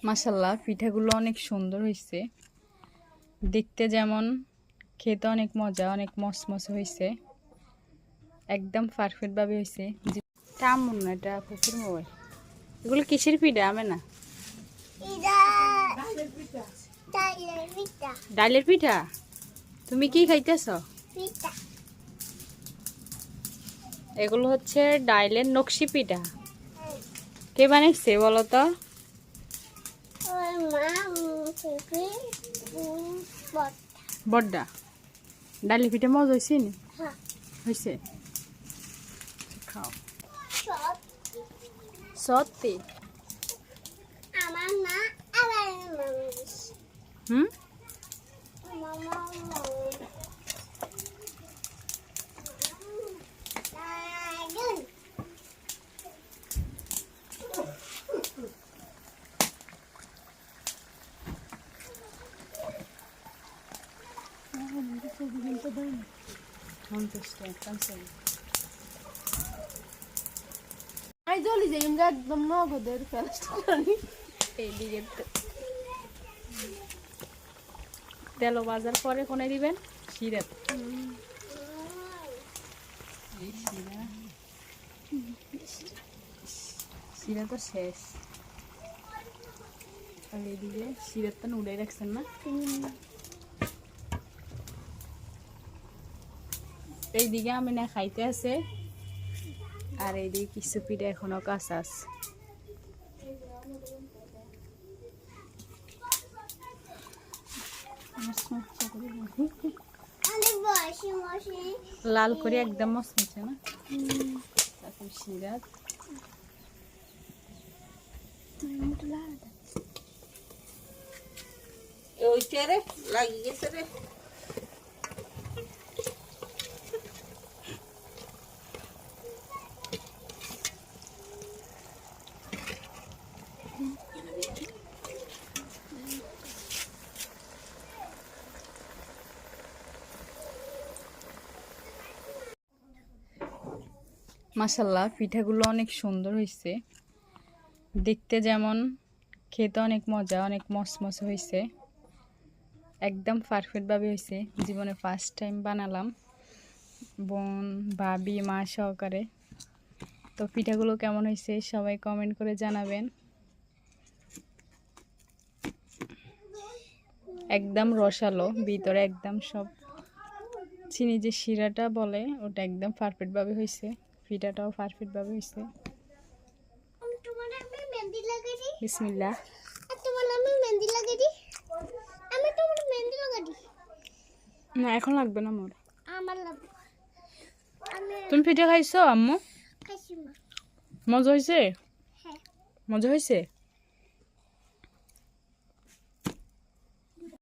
মাশাআল্লাহ পিঠাগুলো অনেক সুন্দর হয়েছে, দেখতে যেমন খেতে অনেক মজা, অনেক মসমসে হয়েছে, একদম পারফেক্ট ভাবে হয়েছে। কেমন না এটা পুকুর মোবাইল, এগুলো কিসের পিঠা? আমি না ডালের পিঠা। তুমি কি খাইতেছ? এগুলো হচ্ছে ডাইলের নকশি পিঠা। কে বানিয়েছে বলো তো? বড়দা। ডালের পিঠা মজা হয়েছে না? হয়েছে, খাও। সত্যি হুম একদম নগদের তেল বাজার পরে কোনে দিবেন? শিরা। শিরা তো শেষ, আর এইদিকে শিরার তো উড়াই রাখছেন না? এইদিকে আমি না খাইতে আছে, আর এইদিকে কিছু পিঠা এখনো কাঁচা আছে। লাল করে একদম মচমচে না? তারপর সিরাত ওই চেয়ারে লাগিয়ে গেছে রে। মাশাআল্লাহ পিঠাগুলো অনেক সুন্দর হয়েছে, দেখতে যেমন খেতে অনেক মজা, অনেক মসমসে হয়েছে, একদম পারফেক্ট ভাবে হয়েছে। জীবনে ফার্স্ট টাইম বানালাম বোন, ভাবি, মা সহকারে। তো পিঠাগুলো কেমন হয়েছে সবাই কমেন্ট করে জানাবেন। একদম রসালো, ভিতরে একদম সব চিনি যে শিরাটা বলে ওটা একদম পারফেক্ট ভাবে হয়েছে, পিঠাটাও পারফেক্ট ভাবে হয়েছে। বিসমিল্লাহ। না এখন লাগবে না মোর। তুমি পিঠা খাইছো আম্মু? মজা হয়েছে? মজা হয়েছে?